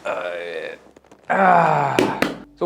So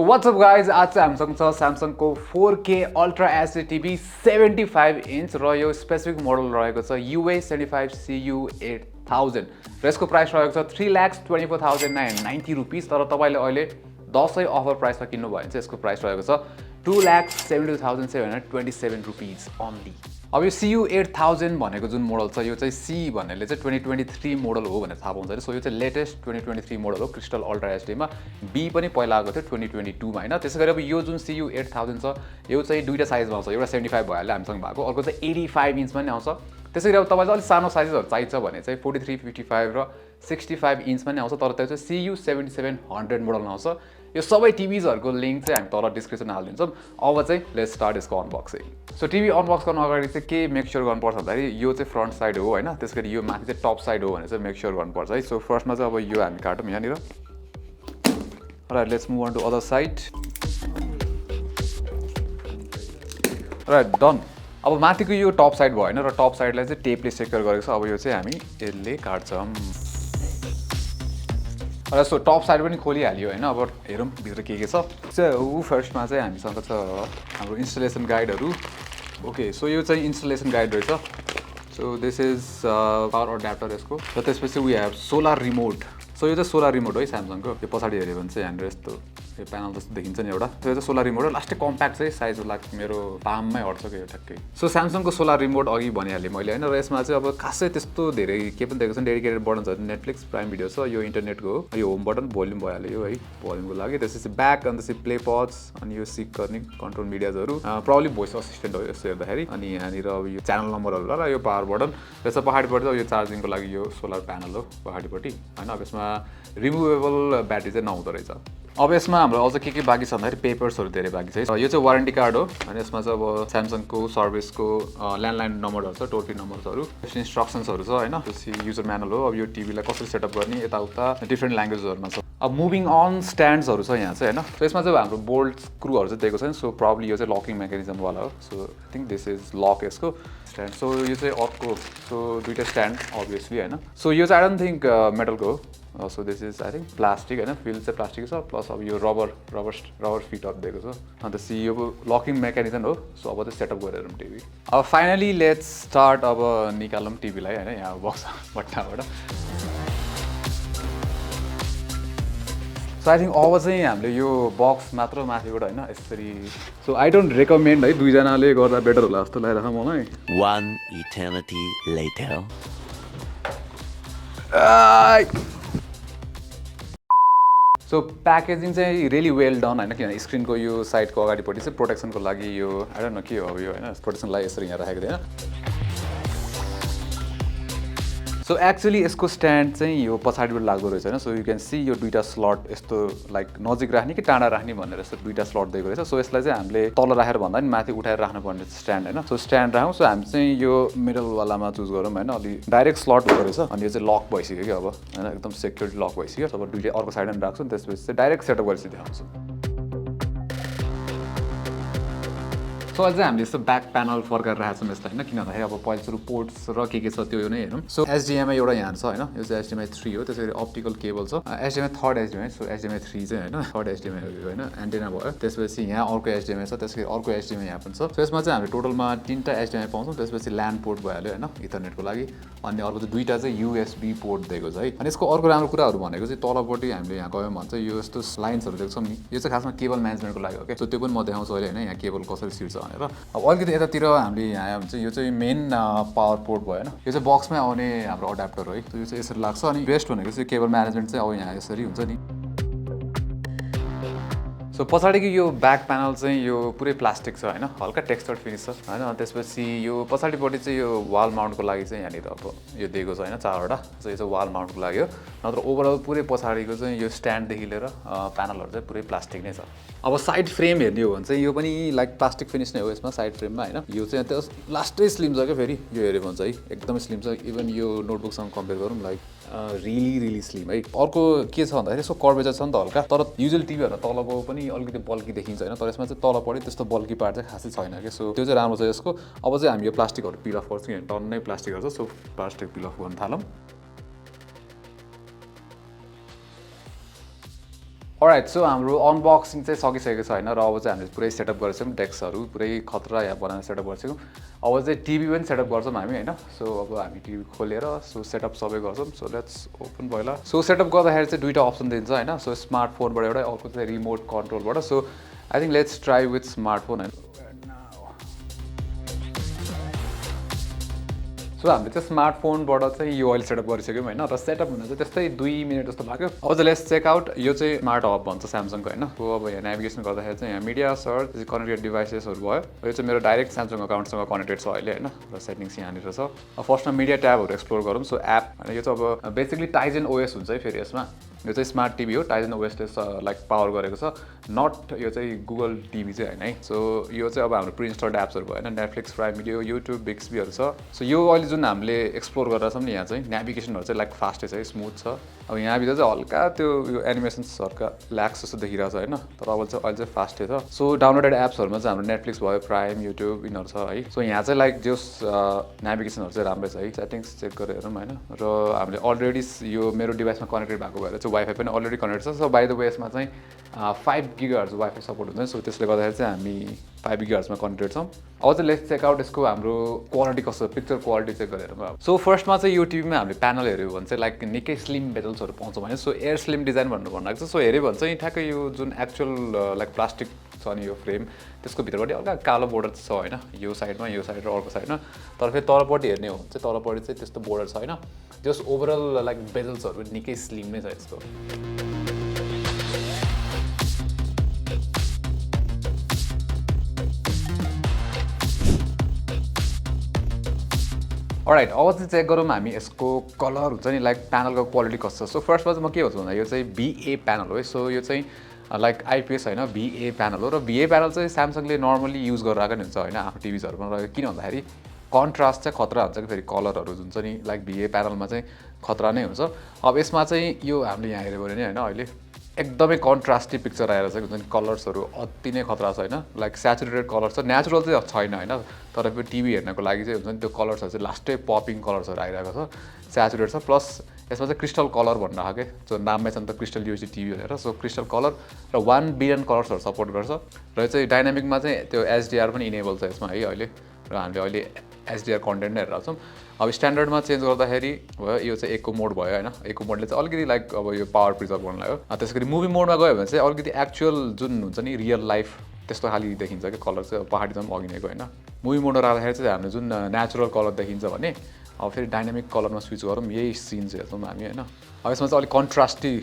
what's up guys, आज चाहिँ हामीसँग छ स्यामसङको 4K ultra HD TV 75 inch र यो स्पेसिफिक मोडल रहेको छ UA75 CU8000 र यसको प्राइस रहेको छ 3,24,990 रुपीस तर तपाईले अहिले दसैँ अफर प्राइसमा किन्नु भयो भने चाहिँ यसको प्राइस रहेको छ 2,72,727 रुपीस ओन्ली। अब यो CU8000 भनेको जुन मोडल छ यो चाहिँ C भन्नेले चाहिँ 2023 मोडल हो भनेर थाहा पाउँछ हैन। सो यो चाहिँ लेटेस्ट 2023 मोडल हो क्रिस्टल अल्ट्रा एचडी मा। B पनि पहिला आएको थियो 2022 मा हैन। त्यसैगरी अब यो जुन CU8000 छ यो चाहिँ दुईटा साइजमा आउँछ। एउटा 75 भइहाल्यो हामीसँग भएको, अर्को चाहिँ 85 इन्चमा नि आउँछ। त्यसैगरी अब तपाईलाई अलि सानो साइजहरु चाहिन्छ भने चाहिँ 43, 55 र 65 इन्चमा नि आउँछ तर त्यो चाहिँ CU7700 मोडलमा आउँछ। यो सबै टिभीजहरुको लिंक चाहिँ हामी तल डिस्क्रिप्सनमा हाल्दिन्छौँ। अब चाहिँ लेट्स स्टार्ट यसको अनबक्सिङ। सो टिभी अनबक्स गर्न अगाडि चाहिँ के मेक श्योर गर्नुपर्छ भन्दाखेरि यो चाहिँ फ्रन्ट साइड हो हैन, त्यसैगरी यो माथि चाहिँ टप साइड हो भनेर चाहिँ मेक श्योर गर्नुपर्छ है। सो फर्स्टमा चाहिँ अब यो हामी काटौँ यहाँनिर। Right, let's move on to other side. Right, done. अब माथिको यो टप साइड भयो हैन र टप साइडलाई चाहिँ टेपले सेक्युर गरेको छ। अब यो चाहिँ हामी यसले काट्छौँ। र सो टप साइड पनि खोलिहाल्यो हैन। अब हेरौँ भित्र के छ। फर्स्टमा चाहिँ हामीसँग छ हाम्रो इन्स्टलेसन गाइडहरु। ओके, सो यो चाहिँ इन्स्टलेसन गाइड रहेछ। So this is power adapter यसको। र त्यसपछि we have solar remote. So यो चाहिँ सोलर रिमोट हो स्यामसङको। यो पछाडि हेर्यो भने चाहिँ यहाँनिर यस्तो यो प्यानल जस्तो देखिन्छ नि एउटा। त्यो चाहिँ सोलर रिमोट हो। लास्टै कम्प्याक्ट चाहिँ साइज लाग्छ मेरो पाममै अट्छ के यो ठ्याक्कै। सो स्यामसङको सोलर रिमोट अघि भनिहालेँ मैले हैन। र यसमा चाहिँ अब खासै त्यस्तो धेरै के पनि दिएको छ। डेडिकेटेड बटन छ, नेटफ्लिक्स, प्राइम भिडियो छ, यो इन्टरनेटको हो। यो होम बटन भोल्युम भइहाल्यो यो है, भोल्युमको लागि। त्यसपछि ब्याक अनि त्यसपछि प्ले पज अनि यो सिक गर्ने कन्ट्रोल मिडियाजहरु, प्रब्लम भोइस असिस्टेन्ट हो यसो हेर्दाखेरि। अनि यहाँनिर अब यो च्यानल नम्बरहरु र यो पावर बटन। त्यसपछि पछाडिपट्टि यो चार्जिङको लागि यो सोलर प्यानल हो पछाडिपट्टि हैन। अब यसमा रिमुभेबल ब्याट्री चाहिँ नहुँदो रहेछ। अब यसमा हाम्रो अझ के बाँकी छ भन्दाखेरि पेपर्सहरु धेरै बाँकी छ। यो चाहिँ वारेन्टी कार्ड हो अनि यसमा चाहिँ अब स्यामसङको सर्भिसको ल्यान्डलाइन नम्बरहरु छ, टोल फ्री नम्बरहरु, इन्स्ट्रक्सन्सहरु छ हैन। त्यसपछि युजर म्यानुअल हो। अब यो टिभीलाई कसरी सेटअप गर्ने यताउता डिफ्रेन्ट ल्याङ्ग्वेजहरुमा छ। अब मुभिङ अन स्ट्यान्ड्सहरु छ यहाँ चाहिँ हैन। सो यसमा चाहिँ हाम्रो बोल्ट स्क्रूहरु चाहिँ दिएको छैन। सो प्रोबब्ली यो चाहिँ लकिङ मेकानिजम वाला हो। So I think this is lock यसको स्ट्यान्ड। सो यो चाहिँ अर्को, सो दुईटा स्ट्यान्ड अभियसली हैन। सो यो चाहिँ आई डोन्ट थिंक मेटलको हो। So this is I think plastic हैन। फिल चाहिँ प्लास्टिक छ, प्लस अब यो रबर फिट अप दिएको छ। अन्त यो लकिङ मेकानिजम हो। सो अब चाहिँ सेटअप गरेर टिभी। अब फाइनली लेट्स स्टार्ट। अब निकालौँ टिभीलाई हैन यहाँ बक्स बट्टाबाट। सो आई थिंक अब चाहिँ हामीले यो बक्स मात्र माथिबाट हैन यसरी। सो आई डोन्ट रेकमेन्ड है, दुईजनाले गर्दा बेटर होला जस्तो लागिरहेको मलाई। One eternity later. So packaging चाहिँ रियली वेल डन हैन, किनभने स्क्रिनको यो साइडको अगाडिपट्टि चाहिँ प्रोटेक्सनको लागि यो आई डोन्ट नो के हो यो हैन, प्रोटेक्सनको लागि यसरी यहाँ राखेको थिएन। सो एक्चुअली यसको स्ट्यान्ड चाहिँ यो पछाडिबाट लाग्दो रहेछ हैन। सो यु क्यान सी यो दुईटा स्लट यस्तो लाइक नजिक राख्ने कि टाढा राख्ने भनेर यस्तो दुईटा स्लट दिएको रहेछ। सो यसलाई चाहिँ हामीले तल राखेर भन्दा नि माथि उठाएर राख्नुपर्ने स्ट्यान्ड हैन। सो स्ट्यान्ड राखौँ। सो हामी चाहिँ यो मिडल वालामा चुज गरौँ हैन। अलि डाइरेक्ट स्लट हुँदो रहेछ अनि यो चाहिँ लक भइसक्यो कि अब हैन, एकदम सेक्युर लक भइसक्यो। अब दुईटा अर्को साइडमा राख्छु त्यसपछि चाहिँ डाइरेक्ट सेटअप गरेपछि देखाउँछु। सो अझै हामीले यस्तो ब्याक प्यानल फर्काएर राखेको छौँ यसलाई हैन, किन भन्दाखेरि अब पहिला सुरु पोर्ट्स र के छ त्यो नै हेरौँ। सो HDMI एउटा यहाँ छ हैन, यो चाहिँ HDMI 3 हो। त्यसैगरी अप्टिकल केबल छ, HDMI third HDMI। So HDMI 3 चाहिँ हैन, थर्ड HDMI हो हैन, एन्टेना भयो। त्यसपछि यहाँ अर्को HDMI छ, त्यसैगरी अर्को HDMI यहाँ पनि छ। सो यसमा चाहिँ हामीले टोटलमा 3टा HDMI पाउँछौँ। त्यसपछि ल्यान पोर्ट भइहाल्यो हैन इथरनेटको लागि। अनि अर्को चाहिँ दुईटा चाहिँ USB पोर्ट दिएको छ है। अनि यसको अर्को राम्रो कुराहरु भनेको चाहिँ तलपट्टि हामीले यहाँ गयौँ भने चाहिँ यो यस्तो लाइन्सहरु देख्छौँ नि, यो चाहिँ खासमा केबल म्यानेजमेन्टको लागि हो के। सो त्यो पनि म देखाउँछु अहिले हैन, यहाँ केबल कसरी सिर्छ भनेर। अब अलिकति यतातिर हामीले यहाँ आयो भने चाहिँ यो चाहिँ मेन पावर पोर्ट भयो हैन। यो चाहिँ बक्समै आउने हाम्रो अड्याप्टर हो है। यो चाहिँ यसरी लाग्छ। अनि बेस्ट भनेको चाहिँ केबल म्यानेजमेन्ट चाहिँ अब यहाँ यसरी हुन्छ नि। सो पछाडिको यो ब्याक प्यानल चाहिँ यो पुरै प्लास्टिक छ हैन, हल्का टेक्सचर्ड फिनिस छ हैन। त्यसपछि यो पछाडिपट्टि चाहिँ यो वाल माउन्टको लागि चाहिँ यहाँनिर अब यो दिएको छ हैन, 4वटा। सो यो चाहिँ वाल माउन्टको लागि हो। नत्र ओभरअल पुरै पछाडिको चाहिँ यो स्ट्यान्डदेखि लिएर प्यानलहरु चाहिँ पुरै प्लास्टिक नै छ। अब साइड फ्रेम हेर्ने हो भने चाहिँ यो पनि लाइक प्लास्टिक फिनिस नै हो यसमा साइड फ्रेममा हैन। यो चाहिँ त्यो लास्टै स्लिम छ क्या फेरि यो हेर्यो भने चाहिँ एकदमै स्लिम छ। इभन यो नोटबुकसँग कम्पेयर गरौँ लाइक रियली स्लिम है। अर्को के छ भन्दाखेरि यसको कर्वेचर छ नि त हल्का, तर युजुअल टिभीहरु तलको पनि अलिकति बल्की देखिन्छ हैन, तर यसमा चाहिँ तलपट्टि त्यस्तो बल्की पार्ट चाहिँ खासै छैन के। सो त्यो चाहिँ राम्रो छ यसको। अब चाहिँ हामी यो प्लास्टिकहरु पिल अफ गर्छौँ, यहाँ टन्नै प्लास्टिकहरु छ। सो प्लास्टिक पिल अफ गर्न थालौँ। अलराइट सो हाम्रो अनबक्सिङ चाहिँ सकिसकेको छ होइन र अब चाहिँ हामीले पुरै सेटअप गरेछौँ डेस्कहरू पुरै खतरा यहाँ बनाएर सेटअप गरिसक्यौँ अब चाहिँ टिभी पनि सेटअप गर्छौँ हामी होइन सो अब हामी टिभी खोलेर सो सेटअप सबै गर्छौँ सो लेट्स ओपन पहिला सो सेटअप गर्दाखेरि चाहिँ दुईवटा अप्सन दिन्छ होइन सो स्मार्टफोनबाट एउटा अर्को चाहिँ रिमोट कन्ट्रोलबाट so I think let's try with smartphone होइन सो हामीले चाहिँ स्मार्टफोनबाट चाहिँ यो अहिले सेटअप गरिसक्यौँ होइन र सेटअप हुन चाहिँ त्यस्तै 2 मिनट जस्तो लाग्यो अब चाहिँ लेट्स चेक आउट यो चाहिँ स्मार्ट हब भन्छ स्यामसङको होइन सो अब यहाँ नेभिगेसन गर्दाखेरि चाहिँ यहाँ मिडिया सर्च कनेक्टेड डिभाइसेसहरू भयो यो चाहिँ मेरो डाइरेक्ट स्यामसङ अकाउन्टसँग कनेक्टेड छ अहिले होइन र सेटिङ्स यहाँनिर छ फर्स्टमा मिडिया ट्याबहरू एक्सप्लोर गरौँ सो एप होइन यो चाहिँ अब बेसिकली टाइजन ओएस हुन्छ है फेरि यसमा यो चाहिँ स्मार्ट टिभी हो टाइजन ओएसले लाइक पावर गरेको छ नट यो चाहिँ गुगल टिभी चाहिँ होइन है सो यो चाहिँ अब हाम्रो प्रिइन्स्टल्ड एप्सहरू भयो होइन नेटफ्लिक्स प्राइम भिडियो युट्युब बिक्सबीहरू छ सो यो अहिले जुन हामीले एक्सप्लोर गरेर छौँ नि यहाँ चाहिँ नेभिगेसनहरू चाहिँ लाइक फास्टै छ स्मुथ छ अब यहाँभित्र चाहिँ हल्का त्यो यो एनिमेसन्सहरूका ल्याक्स जस्तो देखिरहेको छ होइन तर अब चाहिँ अहिले चाहिँ फास्टै छ सो डाउनलोडेड एप्सहरूमा चाहिँ हाम्रो नेटफ्लिक्स भयो प्राइम युट्युब यिनीहरू छ है सो यहाँ चाहिँ लाइक जोस नेभिगेसनहरू चाहिँ राम्रै छ है सेटिङ्स चेक गरेर हेरौँ होइन र हामीले अलरेडी यो मेरो डिभाइसमा कनेक्टेड भएको भएर चाहिँ वाइफाई पनि अलरेडी कनेक्टेड छ सो बाई द वे यसमा चाहिँ 5 गिगाहर्ज वाइफाई सपोर्ट हुन्छ सो त्यसले गर्दाखेरि चाहिँ हामी 5 गिगाहर्जमा कनेक्टेड छौँ अब चाहिँ लेट्स चेक आउट यसको हाम्रो क्वालिटी कस्तो पिक्चर क्वालिटी चेक गरेर सो फर्स्टमा चाहिँ यो टिभीमा हामीले प्यानल हेऱ्यो भने चाहिँ लाइक निकै स्लिम बेजल्सहरू पाउँछौँ होइन सो एयर स्लिम डिजाइन भन्नुभएको छ सो हेऱ्यो भने चाहिँ ठ्याक्कै यो जुन एक्चुअल लाइक प्लास्टिक छ नि यो फ्रेम त्यसको भित्रपट्टि हल्का कालो बोर्डर छ होइन यो साइड र अर्को साइडमा तर फेरि तलपट्टि हेर्ने हो भने चाहिँ तलपट्टि चाहिँ त्यस्तो बोर्डर छ होइन जस ओभरअल लाइक बेजल्सहरू पनि निकै स्लिम नै छ यसको अलराइट अब चाहिँ चेक गरौँ हामी यसको कलर हुन्छ नि लाइक प्यानलको क्वालिटी कस्तो छ सो फर्स्टमा चाहिँ म के भन्छु भन्दा यो चाहिँ बिए प्यानल हो है सो यो चाहिँ लाइक आइपिएस होइन बिए प्यानल हो र बिए प्यानल चाहिँ स्यामसङले नर्मली युज गरिरहेको नि हुन्छ होइन आफ्नो टिभिजहरूमा र किन भन्दाखेरि कन्ट्रास्ट चाहिँ खतरा हुन्छ कि फेरि कलरहरू हुन्छ नि लाइक बिए प्यानलमा चाहिँ खतरा नै हुन्छ अब यसमा चाहिँ यो हामीले यहाँ हेऱ्यो भने नि होइन अहिले एकदमै कन्ट्रास्टी पिक्चर आएर चाहिँ हुन्छ नि कलर्सहरू अति नै खतरा छ होइन लाइक स्याचुरेटेड कलर छ नेचुरल चाहिँ छैन होइन तर फेरि टिभी हेर्नको लागि चाहिँ हुन्छ नि त्यो कलर्सहरू चाहिँ लास्टै पपिङ कलर्सहरू आइरहेको छ स्याचुरेट छ प्लस यसमा चाहिँ क्रिस्टल कलर भन्नु आएको के जो नाममै छ नि त क्रिस्टल युएसडी टिभी भनेर सो क्रिस्टल कलर र 1 बिलियन कलर्सहरू सपोर्ट गर्छ र चाहिँ डाइनामिकमा चाहिँ त्यो एचडिआर पनि इनेबल छ यसमा है अहिले र हामीले अहिले एचडिआर कन्टेन्ट नै हेरेर छौँ अब स्ट्यान्डर्डमा चेन्ज गर्दाखेरि भयो यो चाहिँ एको मोड भयो होइन एको मोडले चाहिँ अलिकति लाइक अब यो पावर प्रिजर्भ गर्नु लाग्यो त्यसै गरी मुभी मोडमा गयो भने चाहिँ अलिकति एक्चुअल जुन हुन्छ नि रियल लाइफ त्यस्तो खालि देखिन्छ कि कलर चाहिँ अब पहाडी जम्प अघिनेको होइन मुभी मोडमा राख्दाखेरि चाहिँ हाम्रो जुन नेचुरल कलर देखिन्छ भने अब फेरि डाइनामिक कलरमा स्विच गरौँ यही सिन चाहिँ हेर्छौँ हामी होइन अब यसमा चाहिँ अलिक कन्ट्रास्टी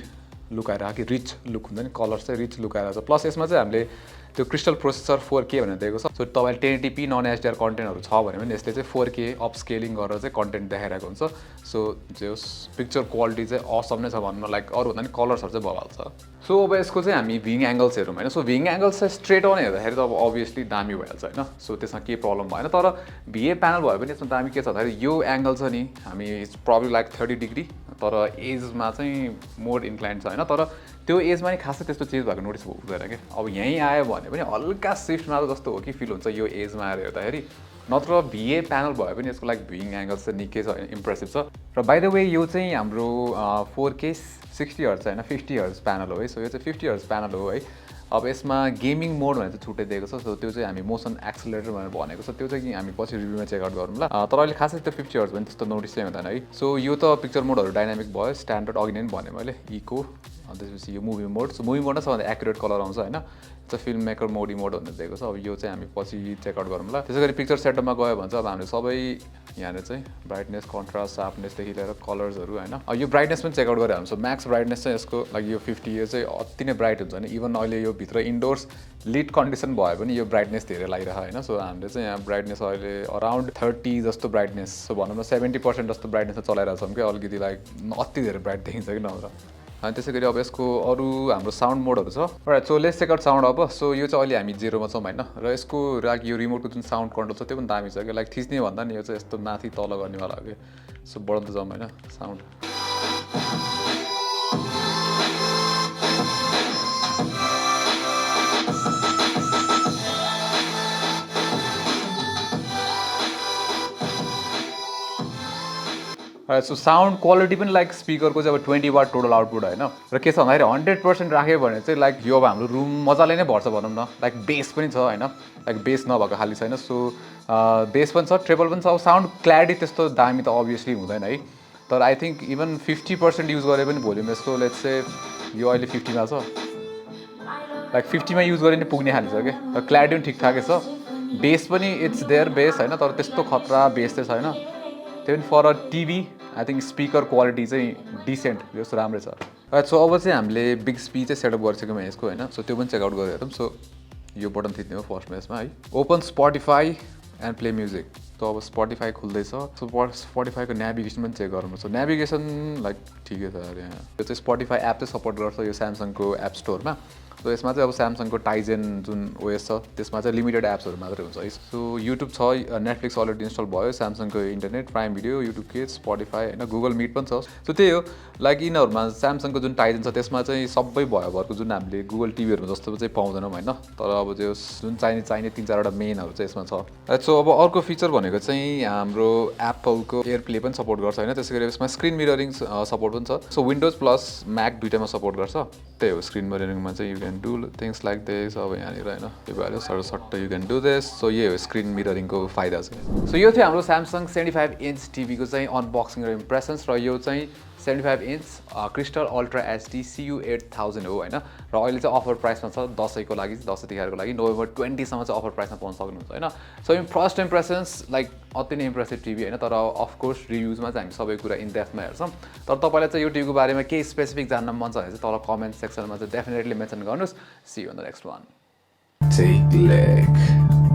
लुक आइरहेको कि रिच लुक हुन्छ नि कलर चाहिँ रिच लुक आइरहेको छ प्लस यसमा चाहिँ हामीले त्यो क्रिस्टल प्रोसेसर 4K भनेर दिएको छ सो तपाईँले 1080p नन एचडिआर कन्टेन्टहरू छ भने पनि यसले चाहिँ 4K अप स्केलिङ गरेर चाहिँ कन्टेन्ट देखाइरहेको हुन्छ सो जो पिक्चर क्वालिटी चाहिँ असम नै छ भन्नु लाइक अरू भन्दा नि कलर्सहरू चाहिँ बवाल छ सो अब यसको चाहिँ हामी भिङ एङ्गल्स हेरौँ होइन सो भिङ एङ्गल्स चाहिँ स्ट्रेट अन हेर्दाखेरि त अब अभियसली दामी भइहाल्छ होइन सो त्यसमा केही प्रब्लम भएन तर भिए प्यानल भयो भने यसमा दामी के छ भन्दाखेरि यो एङ्गल छ नि हामी इट्स प्रब्लम लाइक 30 डिग्री तर एजमा चाहिँ मोर इन्क्लाइन्ड छ होइन तर त्यो एजमा नि खासै त्यस्तो चेन्ज भएको नोटिस हुँदैन कि अब यहीँ आयो भने पनि हल्का सिफ्ट मात्र जस्तो हो कि फिल हुन्छ यो एजमा आएर हेर्दाखेरि नत्र भिए प्यानल भयो पनि यसको लाइक भिङ एङ्गल चाहिँ निकै छ होइन इम्प्रेसिभ छ र बाई द वे यो चाहिँ हाम्रो 4K 60 हर्ज होइन 50 हर्ज प्यानल हो है सो यो चाहिँ 50 हर्ज प्यानल हो है अब यसमा गेमिङ मोड भनेर चाहिँ छुट्टै दिएको छ सो त्यो चाहिँ हामी मोसन एक्सिलेटर भनेर भनेको छ त्यो चाहिँ हामी पछि रिभ्यूमा चेकआउट गरौँ ल तर अहिले खासै त्यो 50 हर्ज भने त्यस्तो नोटिस चाहिँ हुँदैन है सो यो त पिक्चर मोडहरू डाइनामिक भयो स्ट्यान्डर्ड अघि नै भने मैले इको त्यसपछि यो मुभी मोड सो मुभी मोड नै सबभन्दा एक्युरेट कलर आउँछ होइन त्यो फिल्म मेकर मोडी मोड भनेर दिएको छ अब यो चाहिँ हामी पछि चेकआउट गरौँ ल त्यसै गरी पिक्चर सेटअपमा गयो भने चाहिँ अब हामीले सबै यहाँनिर चाहिँ ब्राइटनेस कन्ट्रास्ट सार्पनेसदेखि लिएर कलर्सहरू होइन अब यो ब्राइटनेस पनि चेकआउट गरेर हुन्छ म्याक्स ब्राइटनेस चाहिँ यसको लागि यो 50 यो चाहिँ अति नै ब्राइट हुन्छ नि इभन अहिले यो भित्र इन्डोर्स लिड कन्डिसन भयो भने यो ब्राइटनेस धेरै लागिरहेको होइन सो हामीले चाहिँ यहाँ ब्राइटनेस अहिले अराउन्ड 30 जस्तो ब्राइटनेस सो भनौँ न 70% जस्तो ब्राइटनेस चलाइरहेको छौँ क्या अलिकति लाइक अति धेरै ब्राइट देखिन्छ कि नत्र अनि त्यसै गरी अब यसको अरू हाम्रो साउन्ड मोडहरू छ right so let's check out sound अब सो यो चाहिँ अहिले हामी 0 मा छौँ होइन र यसको लागि यो रिमोटको जुन साउन्ड कन्ट्रोल छ त्यो पनि दामी छ कि लाइक थिच्ने भन्दा नि यो चाहिँ यस्तो माथि तल गर्नेवाला हो कि सो बढ्दो जाउँ होइन साउन्ड सो साउन्ड क्वालिटी पनि लाइक स्पिकरको चाहिँ अब 20 वाट टोटल आउटपुट होइन र के छ भन्दाखेरि 100% राख्यो भने चाहिँ लाइक यो अब हाम्रो रुम मजाले नै भर्छ भनौँ न लाइक बेस पनि छ होइन लाइक बेस नभएको खाली छैन सो बेस पनि छ ट्रेबल पनि छ अब साउन्ड क्ल्यारिटी त्यस्तो दामी त अभियसली हुँदैन है तर आई थिङ्क इभन 50% युज गरे पनि भोल्युम यसको लेट्स से यो अहिले 50मा छ लाइक 50मा युज गरे नि पुग्ने खाले छ क्या तर क्ल्यारिटी पनि ठिकठाकै छ बेस पनि इट्स देयर बेस होइन तर त्यस्तो खतरा बेस चाहिँ छैन त्यो पनि for a TV I think speaker quality चाहिँ डिसेन्ट जस्तो राम्रै छ सो अब चाहिँ हामीले बिग स्पी चाहिँ सेटअप गरिसक्यौँ यसको होइन सो त्यो पनि चेकआउट गरेर हेरौँ सो यो बटन थिच्ने हो फर्स्टमा यसमा है open Spotify and play music so अब स्पोटिफाई खुल्दैछ सो स्पोटिफाईको नेभिगेसन पनि चेक गराउनु छ नेभिगेसन लाइक ठिकै छ अरे यहाँ यो चाहिँ स्पोटिफाई एप चाहिँ सपोर्ट गर्छ यो स्यामसङको एप स्टोरमा सो यसमा चाहिँ अब स्यामसङको टाइजेन जुन ओएस छ त्यसमा चाहिँ लिमिटेड एप्सहरू मात्रै हुन्छ है सो युट्युब छ नेटफ्लिक्स अलरेडी इन्स्टल भयो स्यामसङको internet prime video YouTube kids Spotify होइन गुगल मिट पनि छ सो त्यही हो लाइक यिनीहरूमा स्यामसङको जुन टाइजेन छ त्यसमा चाहिँ सबै भयो भरको जुन हामीले गुगल टिभीहरूमा जस्तो चाहिँ पाउँदैनौँ होइन तर अब त्यो जुन चाहिने 3-4वटा मेनहरू चाहिँ यसमा छ सो अब अर्को फिचर भनेको चाहिँ हाम्रो एप्पलको एयरप्ले पनि सपोर्ट गर्छ होइन त्यसै गरी यसमा स्क्रिन मिररिङ सपोर्ट पनि छ सो विन्डोज प्लस म्याक दुइटामा सपोर्ट गर्छ त्यही हो स्क्रिन मिररिङमा चाहिँ you can do things like this अब यहाँनिर होइन यो भएर सट्ट you can do this so यही हो स्क्रिन मिररिङको फाइदा चाहिँ सो यो थियो हाम्रो स्यामसङ 75 इन्च टिभीको चाहिँ अनबक्सिङ र इम्प्रेसन्स र यो चाहिँ 75 inch crystal ultra HD CU8000 हो होइन र अहिले चाहिँ अफर प्राइसमा छ दसैँको लागि दसैँ तिहारको लागि नोभेम्बर 20सम्म चाहिँ अफर प्राइसमा पाउन सक्नुहुन्छ होइन सो फर्स्ट इम्प्रेसन्स लाइक अति नै इम्प्रेसिभ टिभी होइन तर अफकोर्स रिभ्युजमा चाहिँ हामी सबै कुरा इन डेप्थमा हेर्छौँ तर तपाईँलाई चाहिँ यो टिभीको बारेमा केही स्पेसिफिक जान्न मन छ भने चाहिँ तल कमेन्ट सेक्सनमा चाहिँ डेफिनेटली मेन्सन गर्नुहोस् see you in the next one take leg